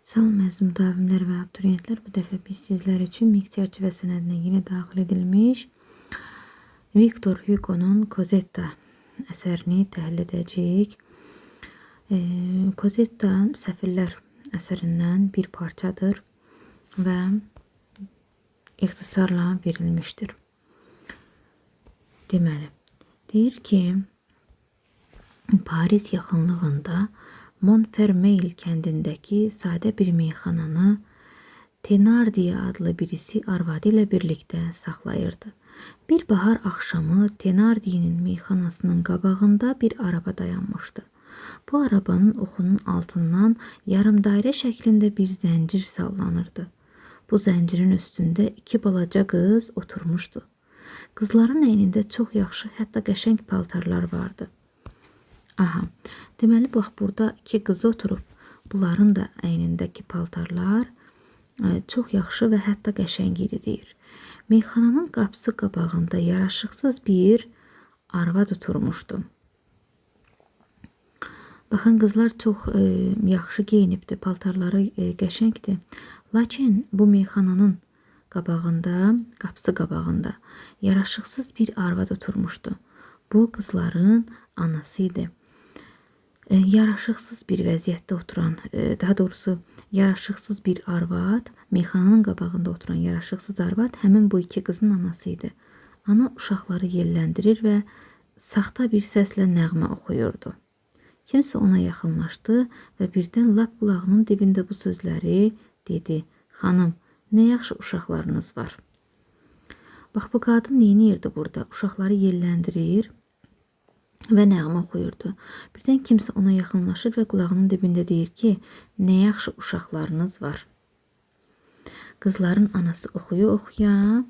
Salam əziz müdavimlər və abituriyentlər, bu dəfə biz sizlər üçün MİQ çərçivə sənədinə yeni daxil edilmiş Victor Hugo'nun Cosetta əsərini təhlil edəcəyik. Cosetta Səfirlər əsərindən bir parçadır və ixtisarla verilmişdir. Deməli, deyir ki, Paris yaxınlığında Montfermeil kəndindəki sadə bir meyxananı Thenardier adlı birisi arvadı ilə birlikdə saxlayırdı. Bir bahar axşamı Thenardier'in meyxanasının qabağında bir araba dayanmışdı. Bu arabanın oxunun altından yarımdairə şəklində bir zəncir sallanırdı. Bu zəncirin üstündə iki balaca qız oturmuşdu. Qızların əynində çox yaxşı, hətta qəşəng paltarlar vardı. Aha, deməli bax burada iki qız oturub. Bunların da əynindəki paltarlar çox yaxşı və hətta qəşəng idi deyir. Meyxananın qapısı qabağında yaraşıqsız bir arvad oturmuşdu. Baxın, qızlar çox yaxşı geyinibdi, paltarları qəşəngdir. Lakin bu meyxananın qabağında, qapısı qabağında yaraşıqsız bir arvad oturmuşdu. Bu qızların anası idi. Yaraşıqsız bir vəziyyətdə oturan, daha doğrusu yaraşıqsız bir arvad, meyxananın qabağında oturan yaraşıqsız arvad həmin bu iki qızın anası idi. Ana uşaqları yelləndirir və saxta bir səslə nəğmə oxuyurdu. Kimsə ona yaxınlaşdı və birdən lap qulağının dibində bu sözləri dedi: "Xanım, nə yaxşı uşaqlarınız var." Bax, bu qadın neyniyirdi burada? Uşaqları yelləndirir və nəğmə oxuyurdu. Birdən kimsə ona yaxınlaşır və qulağının dibində deyir ki, nə yaxşı uşaqlarınız var. Qızların anası oxuya-oxuya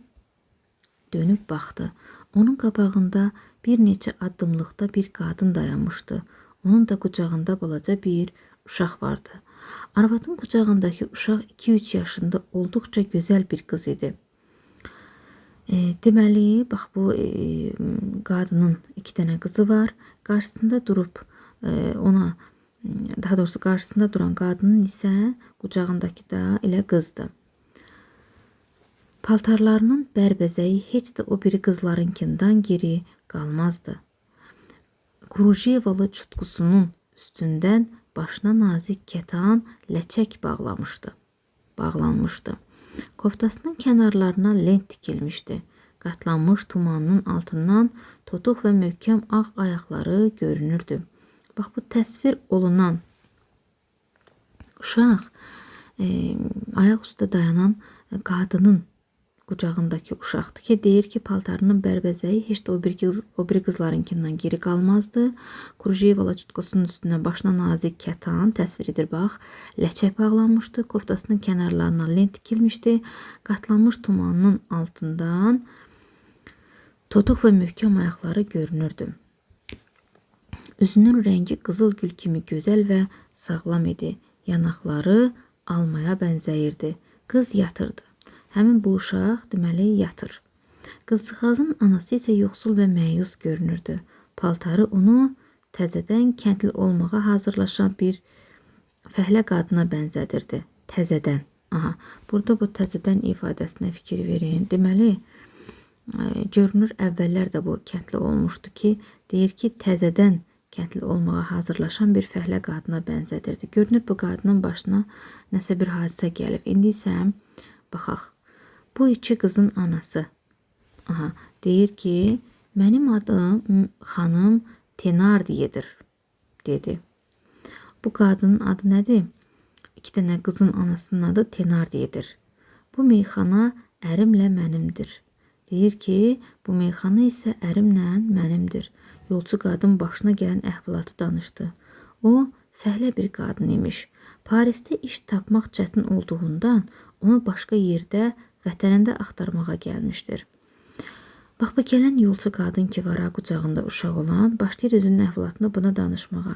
dönüb baxdı. Onun qabağında bir neçə addımlıqda bir qadın dayanmışdı. Onun da qucağında balaca bir uşaq vardı. Arvadın qucağındakı uşaq 2-3 yaşında olduqca gözəl bir qız idi. Deməli, bax bu qadının 2 dənə qızı var. Qarşısında durub ona, daha doğrusu qarşısında duran qadının isə qucağındakı da elə qızdır. Paltarlarının bərbəzəyi heç də o biri qızlarınkindən geri qalmazdı. Kurujevalı çutkusunun üstündən başına nazik kətan ləçək bağlanmışdı. Koftasının kənarlarına lent tikilmişdi. Qatlanmış tumanının altından totuq və möhkəm ağ ayaqları görünürdü. Bax, bu təsvir olunan uşaq ayaq üstə dayanan qadının qucağındakı uşaqdır ki, deyir ki, paltarının bərbəzəyi heç də o biri qızlarınkindən geri qalmazdı. Kurujevalı çutkusunun üstündən başına nazik kətan təsviridir, bax, ləçək bağlanmışdı. Koftasının kənarlarına lent tikilmişdi. Qatlanmış tumanının altından totuq və möhkəm ayaqları görünürdü. Üzünün rəngi qızıl gül kimi gözəl və sağlam idi. Yanaqları almaya bənzəyirdi. Qız yatırdı. Həmin bu uşaq deməli yatır. Qızcığazın anası isə yoxsul və məyus görünürdü. Paltarı onu təzədən kəndli olmağa hazırlaşan bir fəhlə qadına bənzədirdi. Təzədən. Aha, burada bu təzədən ifadəsinə fikir verin. Deməli, görünür əvvəllər də bu kəndli olmuşdu ki, deyir ki, təzədən kəndli olmağa hazırlaşan bir fəhlə qadına bənzədirdi. Görünür bu qadının başına nəsə bir hadisə gəlib. İndi isə baxaq. Bu iki qızın anası deyir ki, mənim adım xanım Thenardier'dir, dedi. Bu qadının adı nədir? 2 dənə qızın anasının adı Thenardier'dir. Bu meyxana ərimlə mənimdir. Deyir ki, bu meyxana isə ərimlə mənimdir. Yolçu qadın başına gələn əhvalatı danışdı. O, fəhlə bir qadın imiş. Parisdə iş tapmaq çətin olduğundan onu başqa yerdə vətənində axtarmağa gəlmişdir. Bax, bu gələn yolçu qadın ki var, qucağında uşaq olan, başlayır özünün əhvalatını buna danışmağa.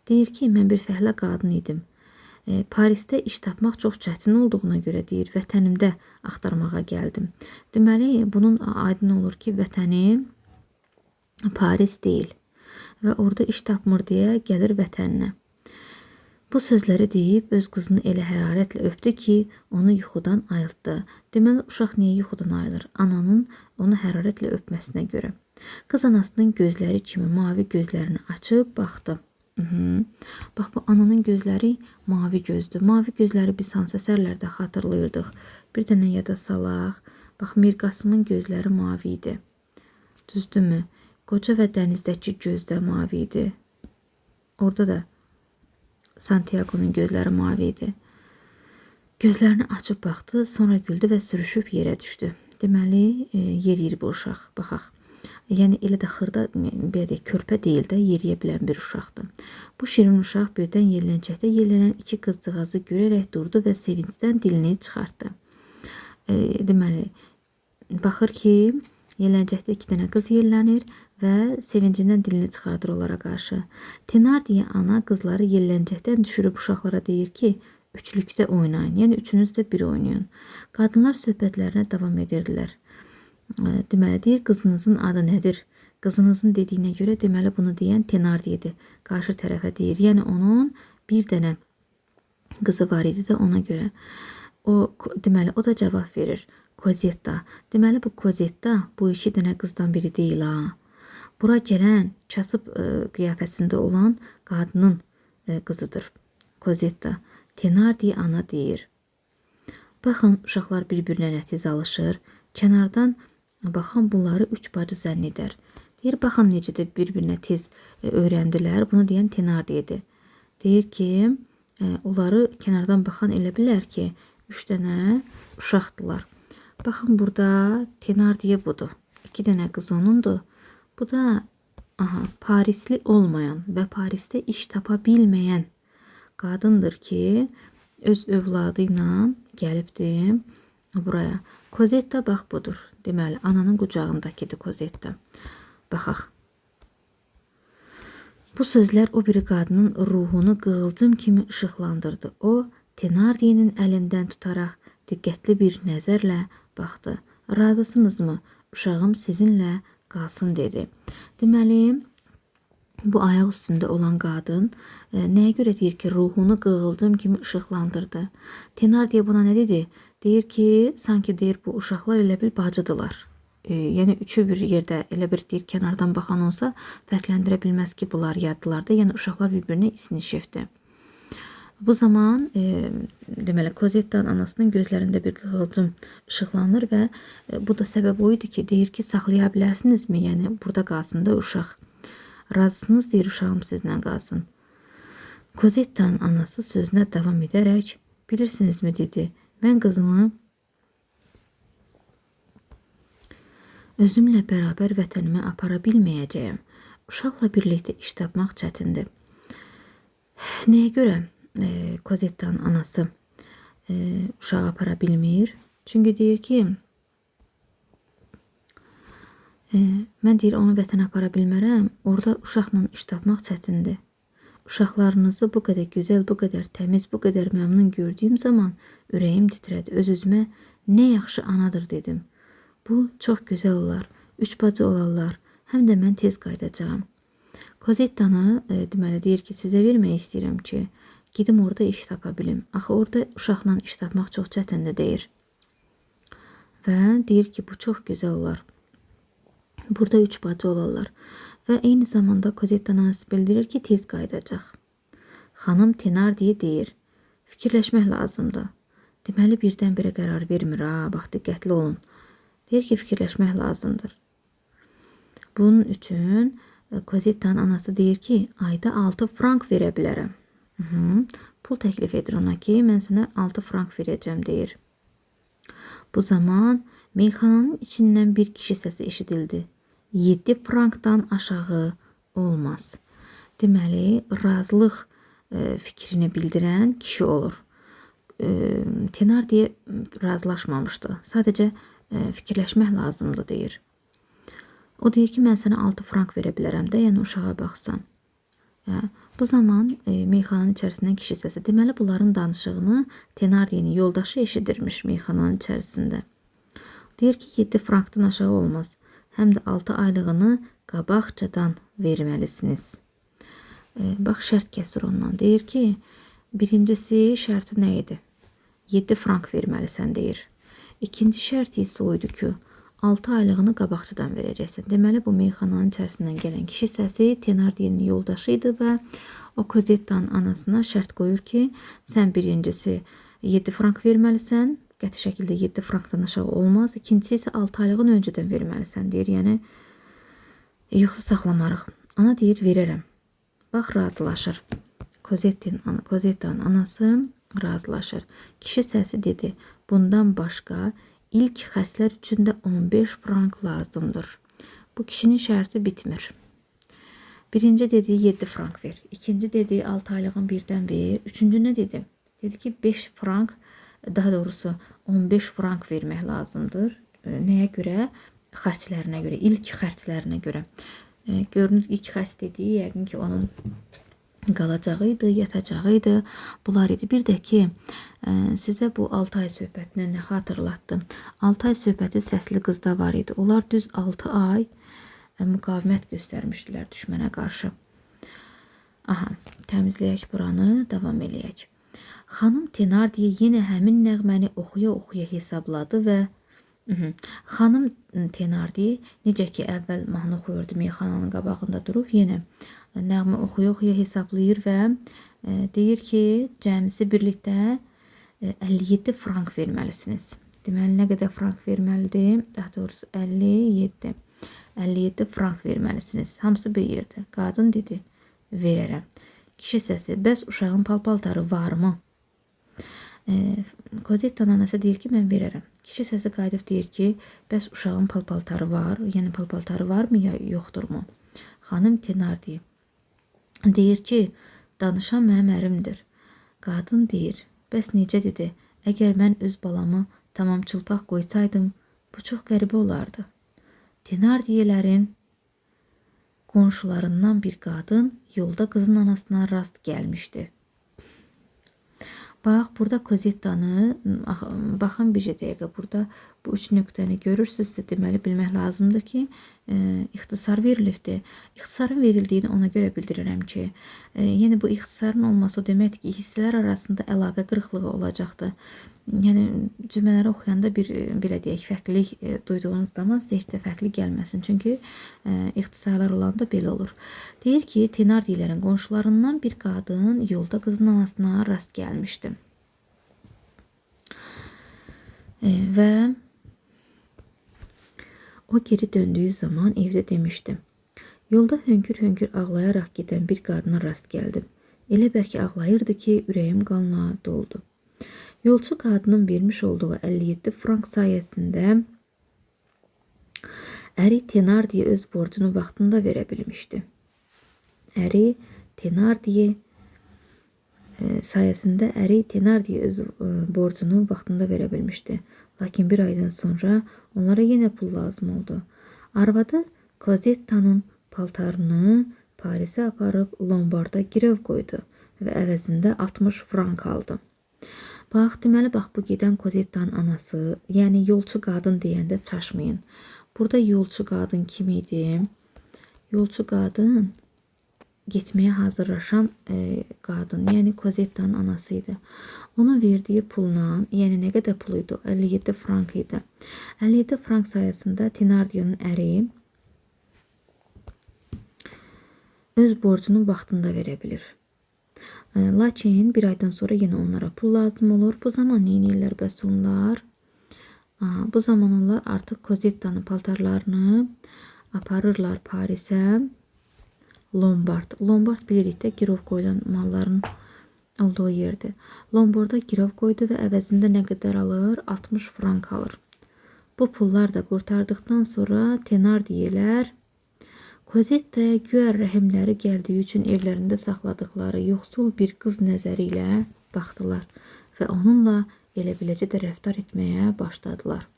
Deyir ki, mən bir fəhlə qadın idim. Parisdə iş tapmaq çox çətin olduğuna görə deyir, vətənimdə axtarmağa gəldim. Deməli, bunun aydın olur ki, vətəni Paris deyil və orada iş tapmır deyə gəlir vətəninə. Bu sözləri deyib öz qızını elə hərarətlə öpdü ki, onu yuxudan ayıltdı. Deməli, uşaq niyə yuxudan ayılır? Ananın onu hərarətlə öpməsinə görə. Qız anasının gözləri kimi mavi gözlərini açıb baxdı. Bax, bu ananın gözləri mavi gözdür. Mavi gözləri biz hansı əsərlərdə xatırlayırdıq. Bir dənə yada salaq. Bax, Mir Qasımın gözləri mavi idi. Düzdürmü? Qoca və dənizdəki göz də mavi idi. Orada da Santiago'nun gözləri mavi idi. Gözlərini açıb baxdı, sonra güldü və sürüşüb yerə düşdü. Deməli, yeriyir bu uşaq. Baxaq. Yəni elə də xırda, belə deyək, körpə deyil də, yeriyə bilən bir uşaqdır. Bu şirin uşaq birdən yelləncəkdə yellənən iki qızcığazı görərək durdu və sevincdən dilini çıxartdı. Deməli, baxır ki, yelləncəkdə iki dənə qız yellənir və sevincindən dilini çıxardır onlara qarşı. Tenardiya ana qızları yelləncəkdən düşürüb uşaqlara deyir ki, üçlükdə oynayın, yəni üçünüz də bir oynayın. Qadınlar söhbətlərinə davam edirdilər. Deməli, deyir, qızınızın adı nədir? Qızınızın dediyinə görə deməli bunu deyən Tenardiyadır. Qarşı tərəfə deyir, yəni onun bir dənə qızı var idi də ona görə. Deməli, o da cavab verir. Kozetta. Deməli, bu Kozetta bu iki dənə qızdan biri deyil ha. Bura gələn kasıb qiyafəsində olan qadının qızıdır. Kozetta. Tenardiya ana deyir. Baxın, uşaqlar bir-birinə nətiz alışır. Kənardan baxan bunları üç bacı zənn edər. Deyir, baxın necə də bir-birinə tez öyrəndilər. Bunu deyən Tenardiyadır. Deyir ki, onları kənardan baxan elə bilər ki, üç dənə uşaqdılar. Baxın, burada Tenardiya budur. İki dənə qız onundur. Bu da Parisli olmayan və Parisdə iş tapa bilməyən qadındır ki, öz övladı ilə gəlibdir buraya. Kozetta bax budur. Deməli, ananın qucağındakidir Kozetta. Baxaq. Bu sözlər o biri qadının ruhunu qığılcım kimi işıqlandırdı. O, Tenardiyenin əlindən tutaraq diqqətli bir nəzərlə baxdı. Razısınızmı? Uşağım sizinlə qalsın dedi. Deməli, bu ayaq üstündə olan qadın nəyə görə deyir ki, ruhunu qığılcım kimi işıqlandırdı? Tenardiya buna nə dedi? Deyir ki, sanki deyir bu uşaqlar elə bil bacıdılar. Yəni üçü bir yerdə elə bir deyir kənardan baxan olsa fərqləndirə bilməz ki, bunlar yaddılar da, yəni uşaqlar bir-birinə isinişibdir. Bu zaman deməli Kozetta'nın anasının gözlərində bir qığılcım işıqlanır və bu da səbəb o idi ki, deyir ki, saxlaya bilərsinizmi? Yəni burada qalsın da uşaq. Razısınız deyir, uşağım sizlə qalsın. Kozetta'nın anası sözünə davam edərək, bilirsinizmi dedi, mən qızımı özümlə bərabər vətənimə apara bilməyəcəyəm. Uşaqla birlikdə iş tapmaq çətindir. Nəyə görə Kozetta'nın anası uşağı apara bilmir? Çünki deyir ki, mən deyir onu vətənə apara bilmərəm, orada uşaqla iş tapmaq çətindir. Uşaqlarınızı bu qədər gözəl, bu qədər təmiz, bu qədər məmnun gördüyüm zaman ürəyim titrədi. Öz-özümə nə yaxşı anadır dedim. Bu çox gözəl olar, üç bacı olarlar, həm də mən tez qayıdacağam. Kozetta'nı deməli deyir ki, sizə vermək istəyirəm ki, gedim orada iş tapa bilim. Axı orada uşaqla iş tapmaq çox çətindir deyir. Və deyir ki, bu çox gözəl olar. Burada üç bacı olarlar. Və eyni zamanda Kozetta anası bildirir ki, tez qayıdacaq. Xanım Tenardiya deyir, fikirləşmək lazımdır. Deməli, birdən-birə qərar vermir, bax, diqqətli olun. Deyir ki, fikirləşmək lazımdır. Bunun üçün Kozetta'nın anası deyir ki, ayda 6 frank verə bilərəm. Pul təklif edir ona ki, mən sənə 6 frank verəcəm, deyir. Bu zaman meyxananın içindən bir kişi səsi eşidildi. 7 frankdan aşağı olmaz. Deməli, razılıq fikrini bildirən kişi olur. Tenardiya razılaşmamışdı. Sadəcə fikirləşmək lazımdır, deyir. O deyir ki, mən sənə 6 frank verə bilərəm də, yəni uşağa baxsan. Bu zaman meyxananın içərisindən kişi səsi. Deməli, bunların danışığını Tenardiyenin yoldaşı eşidirmiş meyxananın içərisində. Deyir ki, 7 frankdan aşağı olmaz. Həm də 6 aylığını qabaqcadan verməlisiniz. Bax, şərt kəsir ondan. Deyir ki, Birincisi şərti nə idi? 7 frank verməlisən deyir. İkinci şərt isə o idi ki, 6 aylığını qabaqçıdan verəcəksən. Deməli, bu meyxananın içərisindən gələn kişi səsi Tenardie'nin yoldaşı idi və o Cosette'nin anasına şərt qoyur ki, sən birincisi 7 frank verməlisən, qəti şəkildə 7 frankdan aşağı olmaz. İkincisi isə 6 aylığını öncədən verməlisən deyir. Yəni, yoxsa saxlamarıq. Ana deyir, verərəm. Bax, razılaşır. Cosette'nin anası razılaşır. Kişi səsi dedi, bundan başqa ilk xərclər üçün də 15 frank lazımdır. Bu kişinin şərti bitmir. Birinci dedi 7 frank ver. İkinci dedi 6 aylığın birdən ver. Üçüncü nə dedi? Dedi ki 5 frank, daha doğrusu 15 frank vermək lazımdır. Nəyə görə? Xərclərinə görə, ilk xərclərinə görə. Görünür ilk xərc dediyi yəqin ki onun qalacağıydı, yatacağıydı, bunlar idi. Bir də ki, sizə bu 6 ay söhbətinə nə xatırlatdım? 6 ay söhbəti səsli qızda var idi. Onlar düz 6 ay müqavimət göstərmişdilər düşmənə qarşı. Aha, təmizləyək buranı, davam eləyək. Xanım Tenardie yenə həmin nəğməni oxuya-oxuya hesabladı və Xanım Tenardie necə ki əvvəl mahnı oxuyurdu meyxananın qabağında durub, yenə nəğmə oxuya-oxuya hesablayır və deyir ki, cəmisi birlikdə 57 frank verməlisiniz. Deməli, nə qədər frank verməlidir? Daha doğrusu 57. 57 frank verməlisiniz. Hamısı bir yerdə. Qadın dedi, verərəm. Kişi səsi, bəs uşağın paltarı varmı? Cosette'nin anası deyir ki, mən verərəm. Kişi səsi qayıdıb deyir ki, bəs uşağın paltarı var, yəni paltarı varmı ya yoxdurmu? Xanım Tenardie deyir ki, danışan mənim ərimdir. Qadın deyir, bəs necə dedi? Əgər mən öz balamı tamam çılpaq qoysaydım, bu çox qəribə olardı. Tenardielerin qonşularından bir qadın yolda qızın anasına rast gəlmişdi. Bax, burada Cosette'ni, baxın bir dəqiqə, burada bu 3 nöqtəni görürsünüzsə, deməli bilmək lazımdır ki, ixtisar verilibdir. İxtisarın verildiyini ona görə bildirirəm ki, yəni bu ixtisarın olması o deməkdir ki, hissələr arasında əlaqə qırıqlığı olacaqdır. Yəni cümlələri oxuyanda bir belə deyək, fərqlilik duyduğunuz zaman sizə heç də fərqli gəlməsin. Çünki ixtisarlar olanda belə olur. Deyir ki, Tenardielerin qonşularından bir qadın yolda qızın anasına rast gəlmişdi. Və o geri döndüyü zaman evdə demişdi. Yolda hönkür-hönkür ağlayaraq gedən bir qadına rast gəldim. Elə bəlkə ağlayırdı ki, ürəyim qanla doldu. Yolçu qadının vermiş olduğu 57 frank sayəsində əri Tenardie öz borcunu vaxtında verə bilmişdi. Əri Tenardie sayəsində əri Tenardie öz borcunu vaxtında verə bilmişdi. Lakin bir aydan sonra onlara yenə pul lazım oldu. Arvadı Cosette'nin paltarını Parisə aparıb lombarda girov qoydu və əvəzində 60 frank aldı. Bax, deməli, bax, bu gedən Cosette'nin anası, yəni yolçu qadın deyəndə çaşmayın. Burada yolçu qadın kim idi? Yolçu qadın getməyə hazırlaşan qadın, yəni Cosette'nin anası idi. Onun verdiyi pulla, yəni nə qədər pul idi? 57 frank idi. 57 frank sayəsində Tenardie'nin əri öz borcunu vaxtında verə bilir. Lakin bir aydan sonra yenə onlara pul lazım olur. Bu zaman nə edirlər bəs onlar? Bu zaman onlar artıq Cosette'nin paltarlarını aparırlar Parisə. Lombard. Lombard bilirik də girov qoyulan malların olduğu yerdir. Lombarda girov qoydu və əvəzində nə qədər alır? 60 frank alır. Bu pullar da qurtardıqdan sonra Tenardielər Cosette'yə güya rəhimləri gəldiyi üçün evlərində saxladıqları yoxsul bir qız nəzəri ilə baxdılar və onunla elə beləcə də rəftar etməyə başladılar.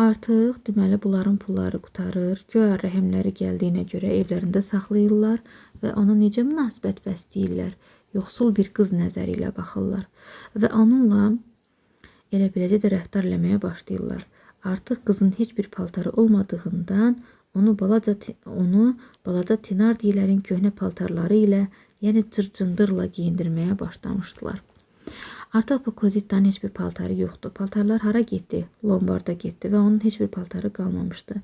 Artıq deməli bunların pulları qutarır, güya rəhimləri gəldiyinə görə evlərində saxlayırlar və ona necə münasibət bəsləyirlər, yoxsul bir qız nəzəri ilə baxırlar və onunla elə beləcə də rəftar eləməyə başlayırlar. Artıq qızın heç bir paltarı olmadığından onu balaca Tenardielerin köhnə paltarları ilə, yəni cırcındırla giyindirməyə başlamışdılar. Artıq bu Kozittanın heç bir paltarı yoxdur. Paltarlar hara getdi? Lombarda getdi və onun heç bir paltarı qalmamışdı.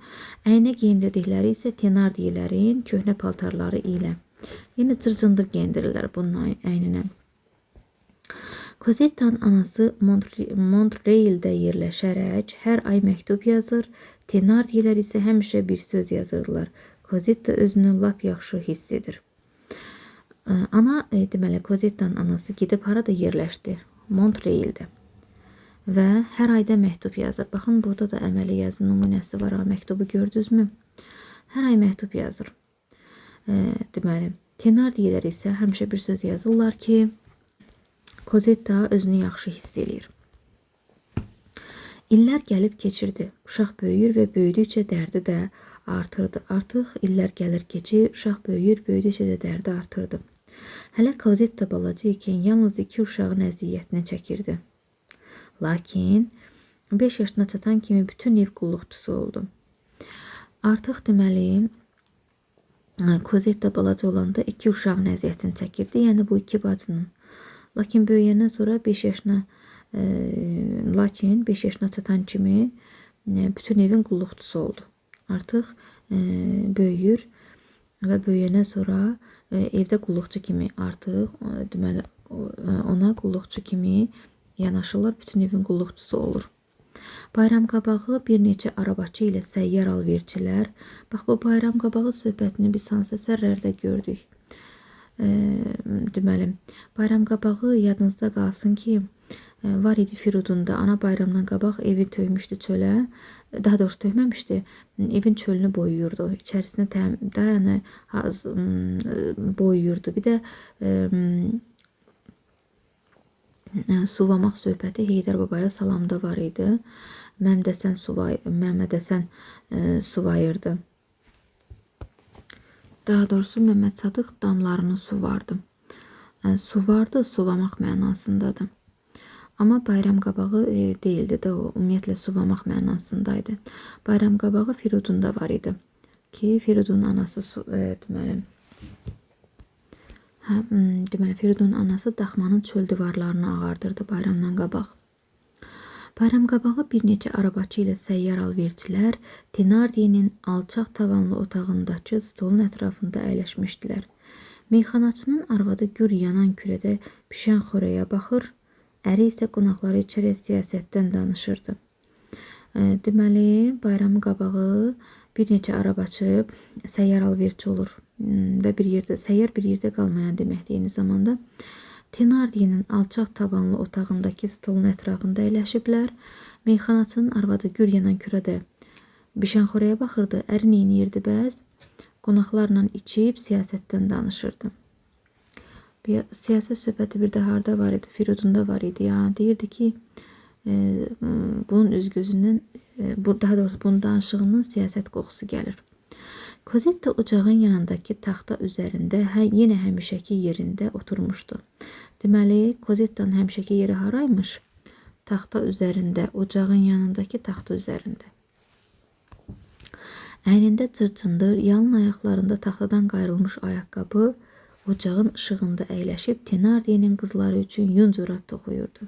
Əyninə geyindirdikləri isə Tenardiyelərin köhnə paltarları ilə. Yəni cırcındır geyindirirlər bunun əyninə. Kozittanın anası Montreal'də yerləşərək hər ay məktub yazır. Tenardiyələr isə həmişə bir söz yazırdılar. Kozitta özünü lap yaxşı hiss edir. Ana, deməli, Kozittanın anası gedib harada yerləşdi? Montreal'də. Və hər ayda məktub yazır. Baxın, burada da əməli yazı nümunəsi var. Məktubu gördünüzmü? Hər ay məktub yazır. Deməli, Tenardiyələr isə həmişə bir söz yazırlar ki, Kozitta özünü yaxşı hiss edir. İllər gəlib keçirdi. Uşaq böyüyür və böyüdükcə dərdi də artırdı. Artıq illər gəlir keçir, uşaq böyüyür, böyüdükcə də dərdi artırdı. Hələ Kozitta balaca ikən yalnız 2 uşağın əziyyətini çəkirdi. Lakin 5 yaşına çatan kimi bütün ev qulluqçusu oldu. Artıq deməli, Kozitta balaca olanda 2 uşağın əziyyətini çəkirdi, yəni bu 2 bacının. Lakin böyüyəndən sonra 5 yaşına çatan kimi bütün evin qulluqçusu oldu. Artıq böyüyür və böyüyəndən sonra evdə qulluqçu kimi artıq deməli ona qulluqçu kimi yanaşırlar, bütün evin qulluqçusu olur. Bayram qabağı bir neçə arabaçı ilə səyyar alverçilər. Bax, bu bayram qabağı söhbətini biz hansı əsərlərdə gördük. Deməli, bayram qabağı yadınızda qalsın ki, var idi Firudunda. Ana bayramdan qabaq evi töymüşdü çölə. Daha doğrusu töyməmişdi. Evin çölünü boyuyurdu. İçərisini yəni boyuyurdu. Bir də suvamaq söhbəti Heydər babaya salamda var idi. Məmməd Həsən suvayırdı. Daha doğrusu Məmməd Sadıq damlarını suvardı. Suvardı, suvamaq mənasındadır. Amma bayram qabağı deyildi də o, ümumiyyətlə suvamaq mənasındaydı. Bayram qabağı Firudunda var idi ki, Firudun anası deməli Firudun anası daxmanın çöl divarlarını ağardırdı bayramdan qabaq. Bayram qabağı bir neçə arabaçı ilə səyyar alverçilər Tenardiyenin alçaq tavanlı otağındakı stolun ətrafında əyləşmişdilər. Meyxanaçının arvadı gür yanan kürədə pişən xörəyə baxır, əri isə qonaqları içərək siyasətdən danışırdı. Deməli, bayramı qabağı bir neçə arabaçı səyyar alverçi olur və səyyar bir yerdə qalmayan deməkdir eyni zamanda. Tenardiyenin alçaq tavanlı otağındakı stolun ətrafında əyləşiblər. Meyxanaçının arvadı gür yanan kürədə bişən xörəyə baxırdı, əri neyniyirdi bəs? Qonaqlarla içib siyasətdən danışırdı. Siyasət söhbəti bir də harda var idi? Firudunda var idi. Deyirdi ki, bunun üz-gözündən, daha doğrusu bunun danışığından siyasət qoxusu gəlir. Kozitta ocağın yanındakı taxta üzərində yenə həmişəki yerində oturmuşdu. Deməli, Kozittanın həmişəki yeri haraymış? Taxta üzərində, ocağın yanındakı taxta üzərində. Əynində cırcındır, yalın ayaqlarında taxtadan qayrılmış ayaqqabı, ocağın işığında əyləşib Tenardiyenin qızları üçün yun corab toxuyurdu.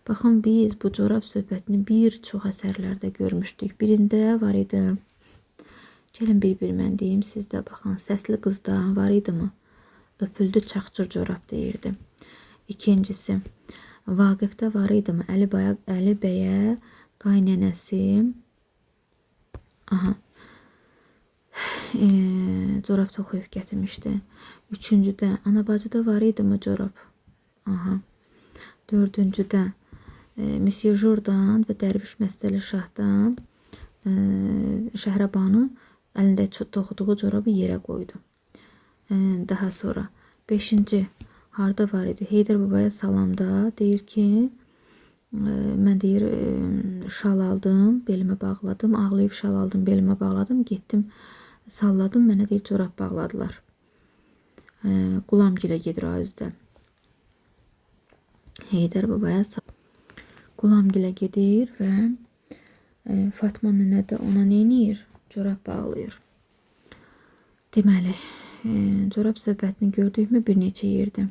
Baxın, biz bu corab söhbətini bir çox əsərlərdə görmüşdük. Birində var idi. Gəlin bir-bir mən deyim, siz də baxın. Səsli qızda var idi mı? Öpüldü çaxcır corab deyirdi. İkincisi, Vaqifdə var idi mı? Əli bəyə qaynənəsi corab toxuyub gətirmişdi. Üçüncüdə, anabacıda var idi mi corab? Dördüncüdə, Monsieur Jordan və Dərviş Məstəli Şahdan Şəhrabanı əlində toxuduğu corabı yerə qoydu. Daha sonra, 5-ci, harda var idi? Heydər babaya salamda deyir ki, mən deyir, şal aldım, belimə bağladım, ağlayıb şal aldım, belimə bağladım, getdim, salladım, mənə deyir, corab bağladılar. Qulamgilə gedir o özdə. Heydər babaya Qulamgilə gedir və Fatma nənə də ona neyniyir? Corab bağlayır. Deməli, corab söhbətini gördükmü bir neçə yerdə.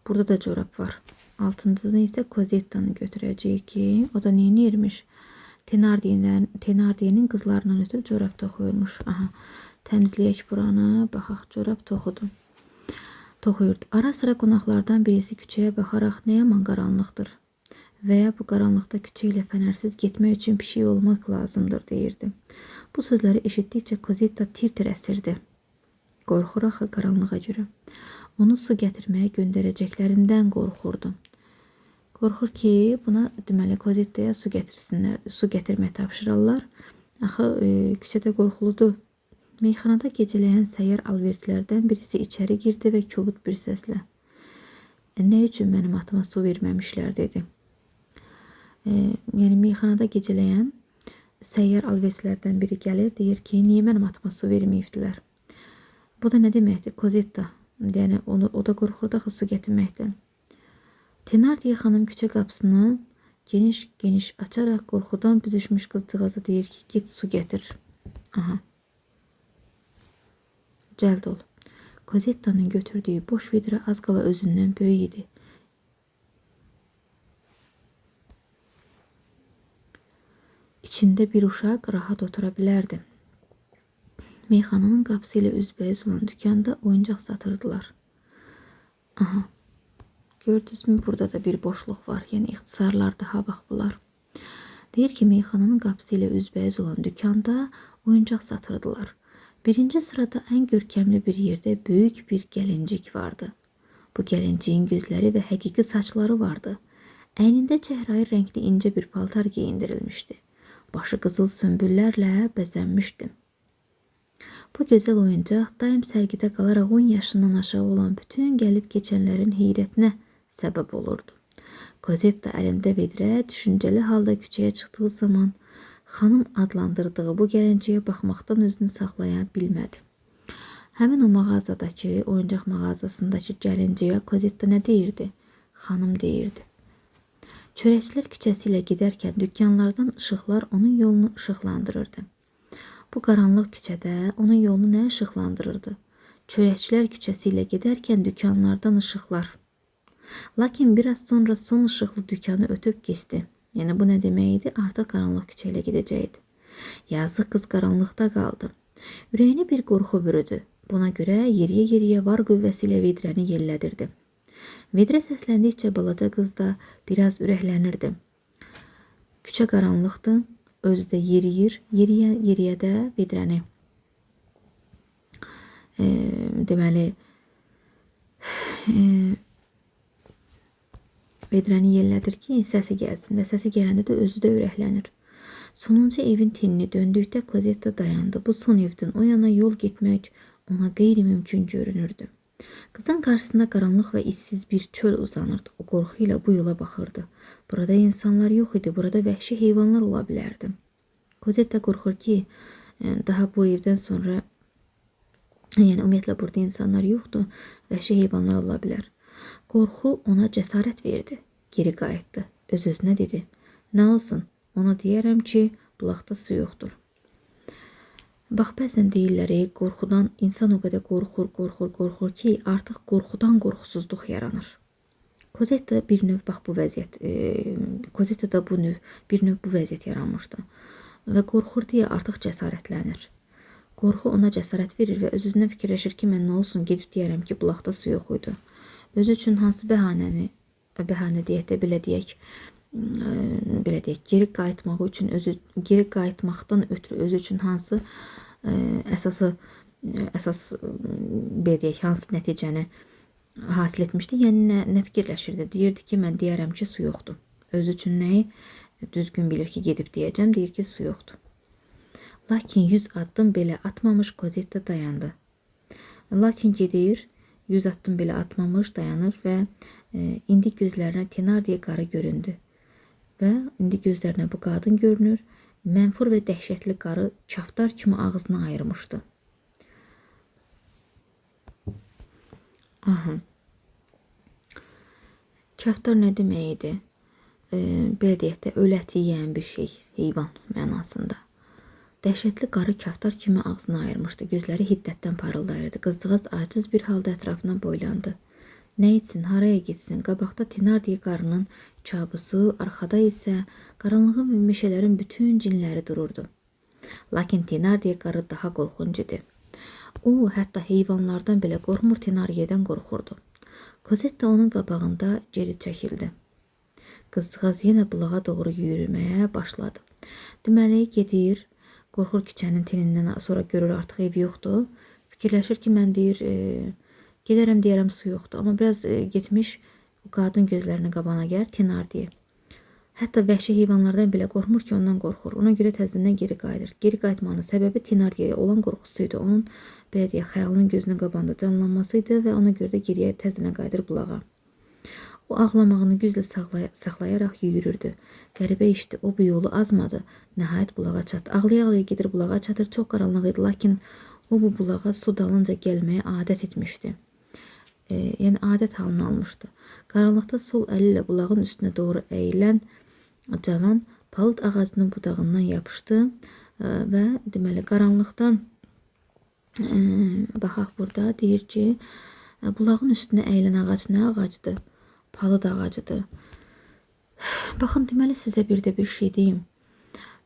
Burada da corab var. Altıncıda isə Cosetta'nı götürəcəyik ki, o da neyinirmiş? Tenardiye'nin qızlarından ötürü corab toxuyurmuş. Aha, təmizləyək buranı. Baxaq, corab toxudu. Toxuyurdu. Ara sıra qonaqlardan birisi küçəyə baxaraq nə yaman qaranlıqdır və ya bu qaranlıqda küçə ilə fənərsiz getmək üçün pişik olmaq lazımdır deyirdi. Bu sözləri eşitdikcə Cosetta tir-tir əsirdi. Qorxur axı qaranlığa görə. Onu su gətirməyə göndərəcəklərindən qorxurdu. Qorxur ki, buna deməli Cosetta'ya su gətirsinlər, su gətirmək tapşırarlar. Axı küçədə qorxuludur. Meyxanada gecələyən səyyar alverçilərdən birisi içəri girdi və kobud bir səslə "Nə üçün mənim atıma su verməmişlər?" dedi. Yəni meyxanada gecələyən səyyar alverçilərdən biri gəlir, deyir ki, niyə mənim atıma su verməyibdilər? Bu da nə deməkdir? Cosetta, yəni o da qorxurdu axı su gətirməkdən. Tenardiye xanım küçə qapısını geniş açaraq qorxudan büzüşmüş qızcığaza deyir ki, get su gətir. Aha. Cəld ol. Cosetta'nın götürdüyü boş vidra az qala özündən böyük idi. İçində bir uşaq rahat otura bilərdi. Meyxananın qapısı ilə üzbəüz olan dükkanda oyuncaq satırdılar. Aha. Gördünüzmü? Burada da bir boşluq var. Yəni ixtisarlar daha bax bunlar. Deyir ki, meyxananın qapısı ilə üzbəüz olan dükkanda oyuncaq satırdılar. Birinci sırada ən görkəmli bir yerdə böyük bir gəlincik vardı. Bu gəlinciyin gözləri və həqiqi saçları vardı. Əynində çəhrayı rəngli incə bir paltar geyindirilmişdi. Başı qızıl sümbüllərlə bəzənmişdi. Bu gözəl oyuncaq daim sərgidə qalaraq 10 yaşından aşağı olan bütün gəlib keçənlərin heyrətinə səbəb olurdu. Cosetta əlində vedrə düşüncəli halda küçəyə çıxdığı zaman xanım adlandırdığı bu gəlinciyə baxmaqdan özünü saxlaya bilmədi. Həmin o mağazadakı, oyuncaq mağazasındakı gəlinciyə Cosetta nə deyirdi? Xanım deyirdi. Çörəkçilər küçəsi ilə gedərkən dükkanlardan işıqlar onun yolunu işıqlandırırdı. Bu qaranlıq küçədə onun yolunu nə işıqlandırırdı? Çörəkçilər küçəsi ilə gedərkən dükkanlardan işıqlar. Lakin biraz sonra son işıqlı dükkanı ötüb keçdi. Yəni bu nə demək idi? Artıq qaranlıq küçə ilə gedəcəkdi. Yazıq qız qaranlıqda qaldı. Ürəyini bir qorxu bürüdü. Buna görə yeriyə var qüvvəsi ilə vedrəni yellədirdi. Vedrə səsləndikcə balaca qız da biraz ürəklənirdi. Küçə qaranlıqdı. Özü də yeriyə də vedrəni deməli vedrəni yellədir ki, səsi gəlsin və səsi gələndə də özü də ürəklənir. Sonuncu evin tinini döndükdə Cosetta dayandı. Bu son evdən o yana yol getmək ona qeyri-mümkün görünürdü. Qızın qarşısında qaranlıq və işsiz bir çöl uzanırdı. O qorxu ilə bu yola baxırdı. Burada insanlar yox idi, burada vəhşi heyvanlar ola bilərdi. Cosetta qorxur ki, daha bu evdən sonra, yəni ümumiyyətlə burada insanlar yoxdur, vəhşi heyvanlar ola bilər. Qorxu ona cəsarət verdi. Geri qayıtdı. Öz-özünə dedi. Nə olsun? Ona deyərəm ki, bulaqda su yoxdur. Bax, bəzən deyirlər, qorxudan insan o qədər qorxur ki, artıq qorxudan qorxusuzluq yaranır. Cosetta bir növ bax bu vəziyyət, Cosetta da bir növ bu vəziyyət yaranmışdı. Və qorxur deyə artıq cəsarətlənir. Qorxu ona cəsarət verir və öz-özünə fikirləşir ki, mən nə olsun, gedib deyərəm ki, bulaqda su yox idi. Özü üçün hansı bəhanə deyək də, belə deyək, geri qayıtmaq üçün, geri qayıtmaqdan ötürü özü üçün hansı əsas belə deyək, hansı nəticəni hasil etmişdi, yəni nə fikirləşirdi? Deyirdi ki, mən deyərəm ki, su yoxdur. Özü üçün nəyi düzgün bilir ki, gedib deyəcəm, deyir ki, su yoxdur. Lakin 100 addım belə atmamış Cosetta dayandı. Lakin gedir, 100 addım belə atmamış dayanır və indi gözlərinə Tenardiye qarı göründü. Və indi gözlərinə bu qadın görünür. Mənfur və dəhşətli qarı kaftar kimi ağzını ayırmışdı. Aha. Kaftar nə demək idi? Belə deyək də, öl əti yeyən bir şey, heyvan mənasında. Dəhşətli qarı kaftar kimi ağzını ayırmışdı. Gözləri hiddətdən parıldayırdı. Qızcığaz aciz bir halda ətrafına boylandı. Nə etsin, haraya gitsin? Qabaqda Thenardier qarının kabusu, arxada isə qaranlığın və meşələrin bütün cinləri dururdu. Lakin Thenardier qarı daha qorxunc idi. O, hətta heyvanlardan belə qorxmur, Thenardierdən qorxurdu. Cosette onun qabağında geri çəkildi. Qızcığaz yenə bulağa doğru yürüməyə başladı. Deməli, gedir, qorxur küçənin tinindən, sonra görür artıq ev yoxdur. Fikirləşir ki, mən deyir, gedərəm deyərəm su yoxdur. Amma biraz getmiş, qadın gözlərini qabana gəlir, Thenardier. Hətta vəhşi heyvanlardan belə qorxmur ki, ondan qorxur. Ona görə təzədən geri qayıdır. Geri qayıtmanın səbəbi Thenardier'ə olan qorxusuydu. Onun, belə deyək, xəyalının gözünün qabağında canlanmasıydı və ona görə də geriyə təzədən qayıdır bulağa. O ağlamağını güclə saxlayaraq yürürdü. Qəribə işdi, o bu yolu azmadı. Nəhayət bulağa çatdı. Ağlaya-ağlaya gedir bulağa çatır. Çox qaranlıq idi, lakin o bu bulağa su dalınca gəlməyə adət etmişdi. Yəni adət halını almışdı. Qaranlıqda sol əli ilə bulağın üstünə doğru əyilən cavan palıd ağacının budağından yapışdı və deməli qaranlıqdan baxaq burada deyir ki, bulağın üstünə əyilən ağac nə ağacdır? Palıd ağacıdır. Baxın, deməli sizə bir də bir şey deyim.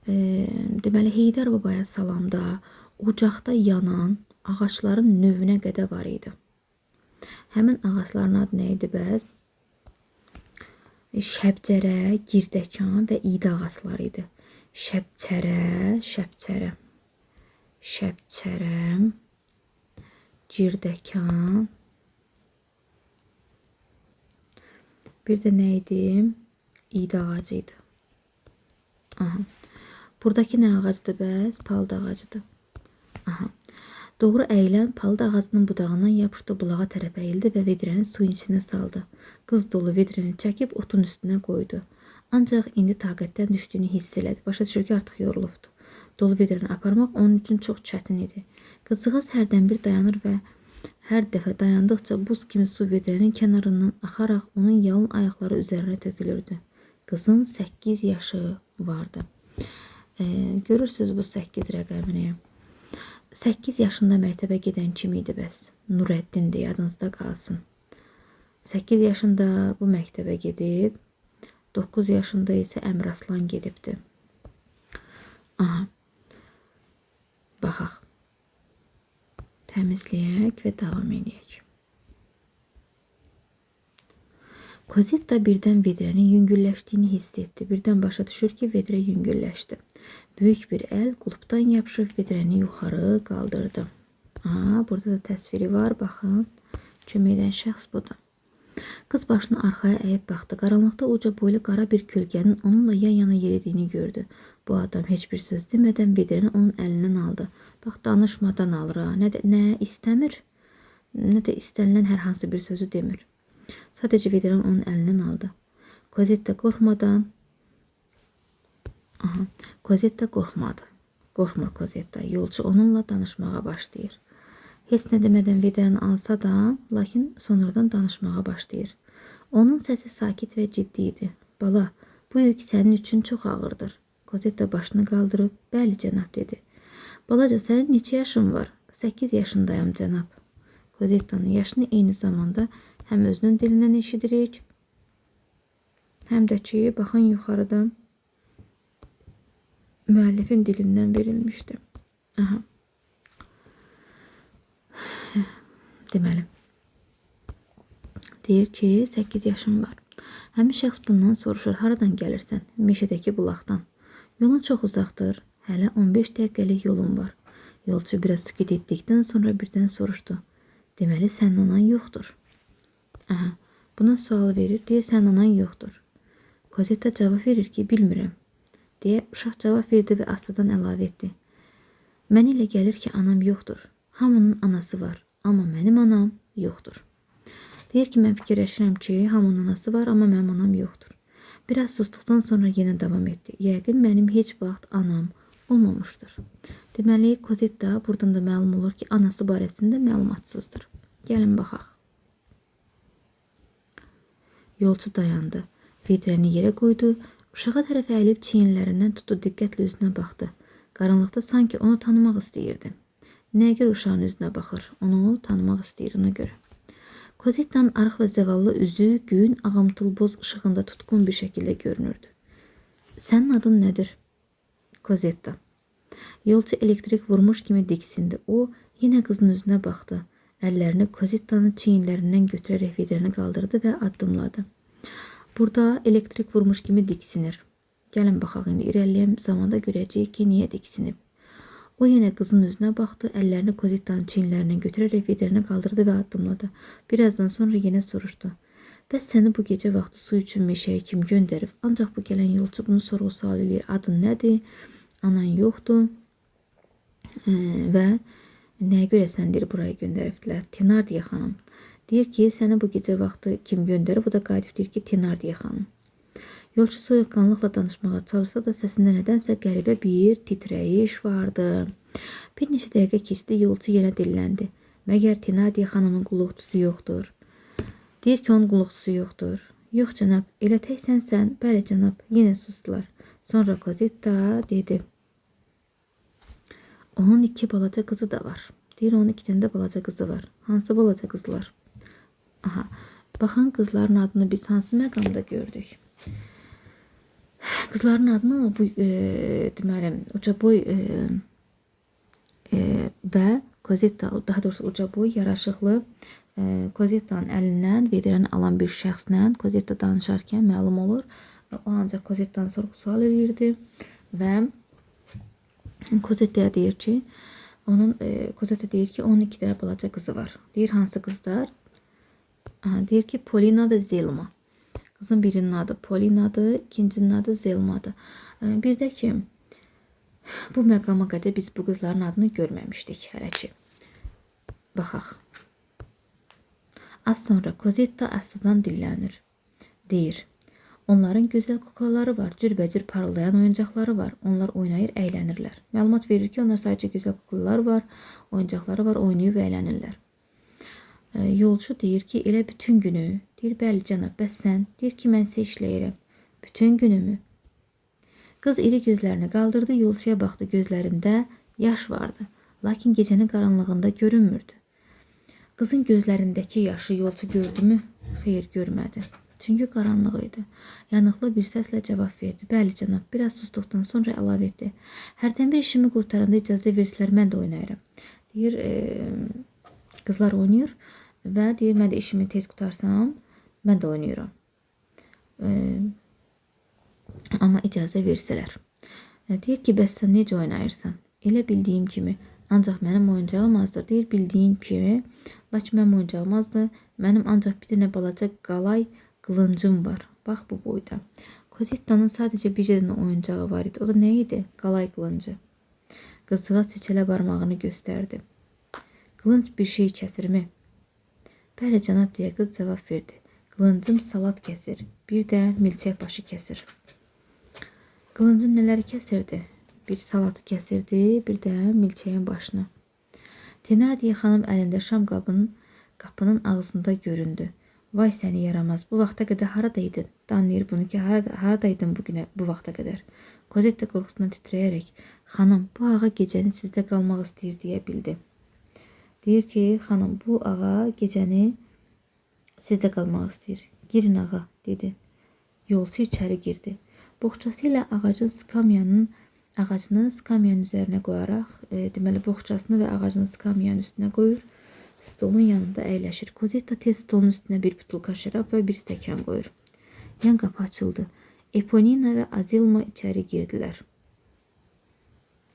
Deməli Heydər babaya salamda ocaqda yanan ağaçların növünə qədər var idi. Həmin ağaçların adı nə idi bəs? Şəbcərə, girdəkan və iydə ağacları idi. Şəbcərə, girdəkan, bir də nə idi? İydə ağacı idi. Aha. Buradakı nə ağacıdır bəs? Palıd ağacıdır. Aha. Doğru əyilən palıd ağacının budağından yapışdı, bulağa tərəf əyildi və vedrəni suyun içine saldı. Qız dolu vedrəni çəkib otun üstünə qoydu. Ancaq indi taqətdən düşdüyünü hiss elədi. Başa düşür ki, artıq yorulubdu. Dolu vedrəni aparmaq onun üçün çox çətin idi. Qızcığaz hərdən bir dayanır və hər dəfə dayandıqca buz kimi su vedrənin kənarından axaraq onun yalın ayaqları üzərinə tökülürdü. Qızın 8 yaşı vardı. Görürsünüz bu 8 rəqəmini. 8 yaşında məktəbə gedən kim idi bəs? Nurəddindir, yadınızda qalsın. 8 yaşında bu məktəbə gedib, 9 yaşında isə Əmraslan gedibdi. Aha. Baxaq. Təmizləyək və davam edək. Cosette birdən vedrənin yüngülləşdiyini hiss etdi. Birdən başa düşür ki, vedrə yüngülləşdi. Böyük bir əl qulpdan yapışıb vedrəni yuxarı qaldırdı. Burada da təsviri var, baxın. Kömək edən şəxs budur. Qız başını arxaya əyib baxdı. Qaranlıqda uca boylu qara bir kölgənin onunla yan-yana yeridiyini gördü. Bu adam heç bir söz demədən vedrəni onun əlindən aldı. Bax, danışmadan alır. Nə istəmir, nə də istənilən hər hansı bir sözü demir. Sadəcə vedrəni onun əlindən aldı. Cosette qorxmadan... Cosette qorxmadı. Qorxmur Cosette. Yolçu onunla danışmağa başlayır. Heç nə demədən vedrəni alsa da, lakin sonradan danışmağa başlayır. Onun səsi sakit və ciddi idi. Bala, bu yük sənin üçün çox ağırdır. Cosette başını qaldırıb, bəli cənab dedi. Balaca, sənin neçə yaşın var? 8 yaşındayım cənab. Cosette'nin yaşını eyni zamanda həm özünün dilindən eşidirik, həm də ki, baxın yuxarıdan müəllifin dilindən verilmişdi. Aha. Deməli, deyir ki, 8 yaşım var. Həmin şəxs bundan soruşur, haradan gəlirsən? Meşədəki bulaqdan. Yolun çox uzaqdır, hələ 15 dəqiqəlik yolun var. Yolçu biraz sükut etdikdən sonra birdən soruşdu. Deməli, sənin anan yoxdur. Aha, buna sual verir, deyir, sənin anan yoxdur. Cosette cavab verir ki, bilmirəm. Deyə uşaq cavab verdi və astadan əlavə etdi. Mənə elə gəlir ki, anam yoxdur. Hamının anası var, amma mənim anam yoxdur. Deyir ki, mən fikirləşirəm ki, hamının anası var, amma mənim anam yoxdur. Biraz susduqdan sonra yenə davam etdi. Yəqin mənim heç vaxt anam olmamışdır. Deməli, Cosette buradan da məlum olur ki, anası barəsində məlumatsızdır. Gəlin baxaq. Yolçu dayandı. Vedrəni yerə qoydu. Uşağa tərəf əyilib çiyinlərindən tutdu, diqqətlə üzünə baxdı. Qaranlıqda sanki onu tanımaq istəyirdi. Nəyə görə uşağın üzünə baxır? Onu tanımaq istəyir ona görə. Kozetta'nın arıq və zavallı üzü gün ağamtıl boz ışığında tutqun bir şəkildə görünürdü. Sənin adın nədir? Kozetta. Yolçu elektrik vurmuş kimi diksindi. O yenə qızın üzünə baxdı. Əllərini Kozetta'nın çiyinlərindən götürərək vedrəni qaldırdı və addımladı. Burada elektrik vurmuş kimi diksinir. Gəlin baxaq indi irəliləyən zamanda görəcəyik ki, niyə diksinib. O yenə qızın üzünə baxdı, əllərini Kozetta'nın çiyinlərindən götürərək vedrəni qaldırdı və addımladı. Birazdan sonra yenə soruşdu. Bəs səni bu gecə vaxtı su üçün meşəyə kim göndərib? Ancaq bu gələn yolçu bunu sorğu-sual eləyir. Adın nədir? Anan yoxdur. Və nəyə görə sən deyir buraya göndəribdilər? Tenardiya xanım. Deyir ki, səni bu gecə vaxtı kim göndərib? O da qayıdıb deyir ki, Tenardiya xanım. Yolçu soyuqqanlıqla danışmağa çalışsa da səsində nədənsə qəribə bir titrəyiş vardı. Bir neçə dəqiqə keçdi, yolçu yenə dilləndi. Məgər Tenardiya xanımın qulluqçusu yoxdur? Deyir ki, onun qulluqçusu yoxdur. Yox cənab, elə tək sənsən. Bəli cənab, yenə susdular. Sonra Kozetta dedi. Onun 2 balaca qızı da var. Deyir, onun 2 dənə də balaca qızı var. Hansı balaca qızlar? Aha, baxan qızların adını biz hansı məqamda gördük? Qızların adını bu deməli ucaboy və Kozetta, daha doğrusu ucaboy, yaraşıqlı Kozetta'nın əlindən vedrəni alan bir şəxslə Kozetta danışarkən məlum olur. O ancaq Kozetta'nı sorğu-sual edirdi və Kozetta deyir ki, onun 2 dənə balaca qızı var. Deyir, hansı qızlar? Deyir ki, Polina və Zelma. Qızın birinin adı Polinadır, ikincinin adı Zelmadır. Bir də ki, bu məqama qədər biz bu qızların adını görməmişdik hələ ki. Baxaq. Az sonra Kozetta astadan dillənir. Deyir, onların gözəl kuklaları var, cürbəcür parıldayan oyuncaqları var. Onlar oynayır, əylənirlər. Məlumat verir ki, onlar sadəcə gözəl kuklalar var, oyuncaqları var, oynayıb əylənirlər. Yolçu deyir ki, elə bütün günü. Deyir, bəli cənab, bəs sən? Deyir ki, mən isə işləyirəm. Bütün günümü. Qız iri gözlərini qaldırdı, yolçuya baxdı, gözlərində yaş vardı. Lakin gecənin qaranlığında görünmürdü. Qızın gözlərindəki yaşı yolçu gördümü? Xeyr, görmədi. Çünki qaranlıq idi. Yanıqlı bir səslə cavab verdi. Bəli cənab, biraz susduqdan sonra əlavə etdi. Hərdən bir işimi qurtaranda icazə versələr, mən də oynayıram. Deyir, qızlar oynayır və deyir, mən də işimi tez qutarsam, mən də oynayıram. Amma icazə versələr. Deyir ki, bəs sən necə oynayırsan? Elə bildiyim kimi. Ancaq mənim oyuncağım azdır. Deyir, bildiyim kimi. Lakin mənim oyuncağım azdır. Mənim ancaq bir dənə balaca qalay qılıncım var. Bax bu boyda. Kozetta'nın sadəcə bir dənə oyuncağı var idi. O da nə idi? Qalay qılıncı. Qızcığaz çeçələ barmağını göstərdi. Qılınc bir şey kəsirmi? Bəli cənab deyə qız cavab verdi. Qılıncım salat kəsir. Bir də milçək başı kəsir. Qılıncın nələri kəsirdi? Bir salatı kəsirdi, bir də milçəyin başını. Tenardiya xanım əlində şam qapının ağzında göründü. Vay səni yaramaz, bu vaxta qədər haradaydın? Danlayır bunu ki, haradaydın bu vaxta qədər? Kozetta qorxusundan titrəyərək, xanım, bu ağa gecəni sizdə qalmaq istəyir deyə bildi. Deyir ki, xanım, bu ağa gecəni sizdə qalmaq istəyir. Girin ağa, dedi. Yolçu içəri girdi. Boğçası ilə ağacını skamyanın üzərinə qoyaraq, deməli, boğçasını və ağacını skamyanın üstünə qoyur. Stolun yanında əyləşir. Kozetta tez stolun üstünə bir butulka şərab və bir stəkan qoyur. Yan qapı açıldı. Eponina və Azilma içəri girdilər.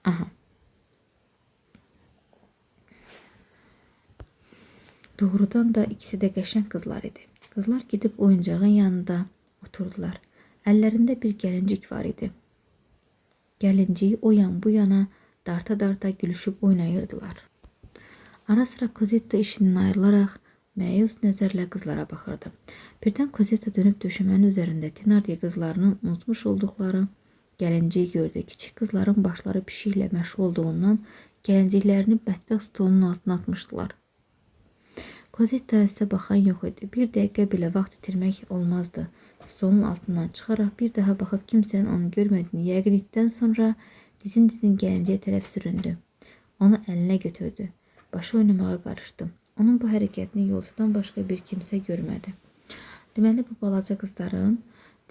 Aha. Doğrudan da ikisi də qəşəng qızlar idi. Qızlar gedib oyuncağın yanında oturdular. Əllərində bir gəlincik var idi. Gəlinciyi o yan bu yana darta-darta gülüşüb oynayırdılar. Ara sıra Kozetta işindən ayrılaraq məyus nəzərlə qızlara baxırdı. Birdən Kozetta dönüb döşəmənin üzərində Tenardiya qızlarının unutmuş olduqları gəlinciyi gördü. Kiçik qızların başları pişiklə məşğul olduğundan gəlinciklərini mətbəx stolunun altına atmışdılar. Kozetta isə baxan yox idi. Bir dəqiqə belə vaxt itirmək olmazdı. Stolun altından çıxaraq bir daha baxıb kimsənin onu görmədiyini yəqin etdikdən sonra Dizin gəlinciyə tərəf süründü. Onu əlinə götürdü. Başı oynamağa qarışdı. Onun bu hərəkətini yolcudan başqa bir kimsə görmədi. Deməli, bu balaca qızların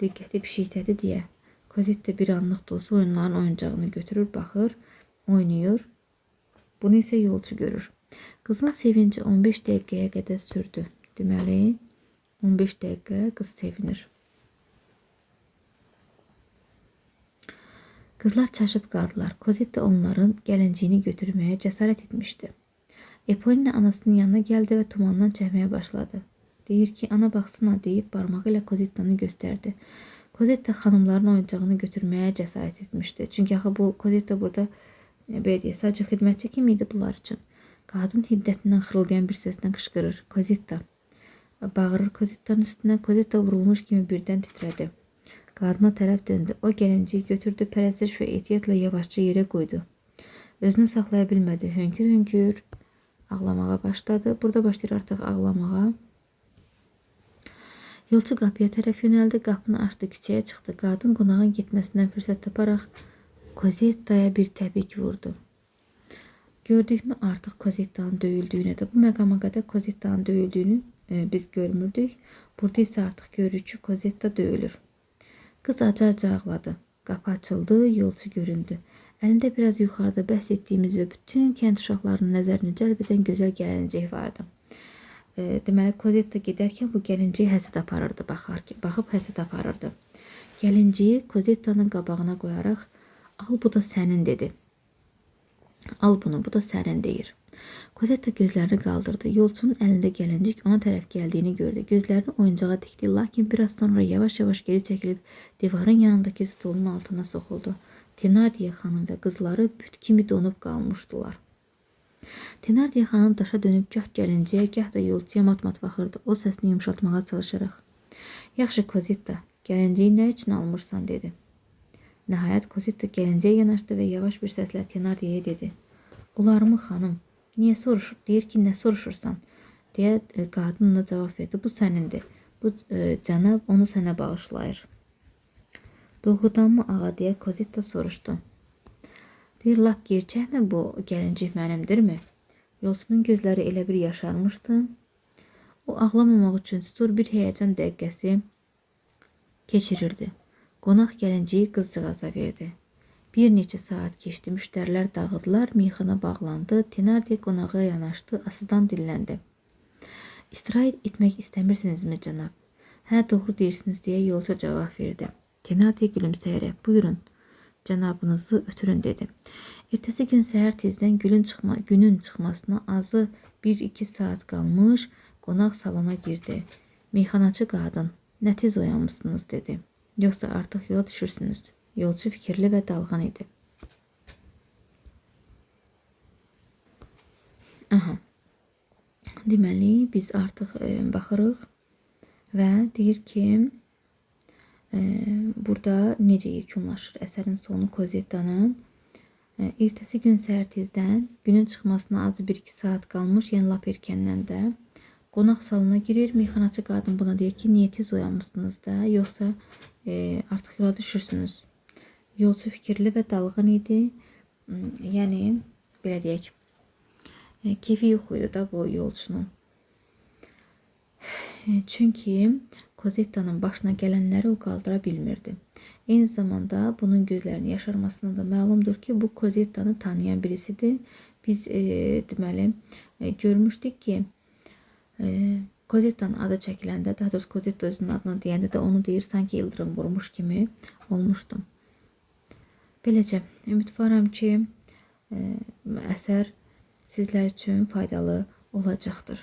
diqqəti pişikdədir deyə Kozetta bir anlıq da olsa oyunların oyuncağını götürür, baxır, oynayır. Bunu isə yolcu görür. Qızın sevinci 15 dəqiqəyə qədər sürdü. Deməli, 15 dəqiqə qız sevinir. Qızlar çaşıb qaldılar. Kozetta onların gəlinciyini götürməyə cəsarət etmişdi. Eponina anasının yanına gəldi və tumandan çəkməyə başladı. Deyir ki, ana baxsana deyib barmağı ilə Kozettanı göstərdi. Kozetta xanımların oyuncağını götürməyə cəsarət etmişdi. Çünki axı bu Kozetta burada sadəcə xidmətçi kimi idi bunlar üçün. Qadın hiddətindən xırıldayan bir səslə qışqırır. Kozetta. Bağırır Kozettanın üstünə. Kozetta vurulmuş kimi birdən titrədi. Qadına tərəf döndü. O gəlinciyi götürdü, pərəstiş və ehtiyatla yavaşca yerə qoydu. Özünü saxlaya bilmədi. Hönkür-hönkür ağlamağa başladı. Burada başlayır artıq ağlamağa. Yolcu qapıya tərəf yönəldi. Qapını açdı, küçəyə çıxdı. Qadın qonağın getməsindən fürsət taparaq Kozettaya bir təpik vurdu. Gördükmü artıq Kozettanın döyüldüyünü də. Bu məqama qədər Kozettanın döyüldüyünü biz görmürdük. Burada isə artıq görürük ki, Kozetta döyülür. Qız acı-acı ağladı. Qapı açıldı, yolcu göründü. Əlində biraz yuxarıda bəhs etdiyimiz və bütün kənd uşaqlarının nəzərini cəlb edən gözəl gəlincik vardı. Deməli, Kozetta gedərkən bu gəlinciyi həsəd aparırdı, baxıb həsəd aparırdı. Gəlinciyi Kozettanın qabağına qoyaraq, al bu da sənin dedi. Al bunu, bu da sənin deyir. Kozetta gözlərini qaldırdı. Yolcunun əlində gəlincik ona tərəf gəldiyini gördü. Gözlərini oyuncağa dikdi, lakin biraz sonra yavaş-yavaş geri çəkilib divarın yanındakı stolun altına soxuldu. Tenardiya xanım və qızları büt kimi donub qalmışdılar. Tenardiya xanım daşa dönüb gah gəlinciyə, gah da yolcuya mat-mat baxırdı. O səsini yumşaltmağa çalışaraq. Yaxşı Kozetta, gəlinciyi nə üçün almırsan dedi. Nəhayət Kozetta gəlinciyə yanaşdı və yavaş bir səslə Tenardiyaya dedi. Olarmı xanım? Niyə soruşur? Deyir ki, nə soruşursan? Deyə qadın ona cavab verdi. Bu sənindir. Bu cənab onu sənə bağışlayır. Doğrudanmı ağa deyə Kozetta soruşdu. Deyir, lap gerçəkmi bu gəlincik mənimdirmi? Yolcunun gözləri elə bir yaşarmışdı. O ağlamamaq üçün stur bir həyəcan dəqiqəsi keçirirdi. Qonaq gəlinciyi qızcığaza verdi. Bir neçə saat keçdi, müştərilər dağıdılar, meyxana bağlandı, Tenardiya qonağa yanaşdı, asıdan dilləndi. İstirahət etmək istəmirsinizmi cənab? Hə, doğru deyirsiniz deyə yolcu cavab verdi. Tenardiya gülümsəyərək, buyurun, cənabınızı ötürün dedi. Ertəsi gün səhər tezdən günün çıxmasına azı 1-2 saat qalmış, qonaq salona girdi. Meyxanaçı qadın, nə tez oyanmışsınız dedi. Yoxsa artıq yola düşürsünüz. Yolcu fikirli və dalğan idi. Aha. Deməli, biz artıq baxırıq və deyir ki, burada necə yekunlaşır əsərin sonu Kozettanın. Ertəsi gün səhər tezdən günün çıxmasına azı 1-2 saat qalmış, yəni lap erkəndən də qonaq salona girir. Meyxanaçı qadın buna deyir ki, niyə tez oyanmışsınız da, yoxsa artıq yola düşürsünüz. Yolcu fikirli və dalğın idi. Yəni, belə deyək, keyfi yox idi da bu yolcunun. Çünki Kozettanın başına gələnləri o qaldıra bilmirdi. Eyni zamanda bunun gözlərinin yaşarmasına da məlumdur ki, bu Kozettanı tanıyan birisidir. Biz deməli görmüşdük ki, Kozettanın adı çəkiləndə, daha doğrusu Kozetta özünün adını deyəndə də onu deyir, sanki ildırım vurmuş kimi olmuşdu. Beləcə, ümidvaram ki, əsər sizlər üçün faydalı olacaqdır.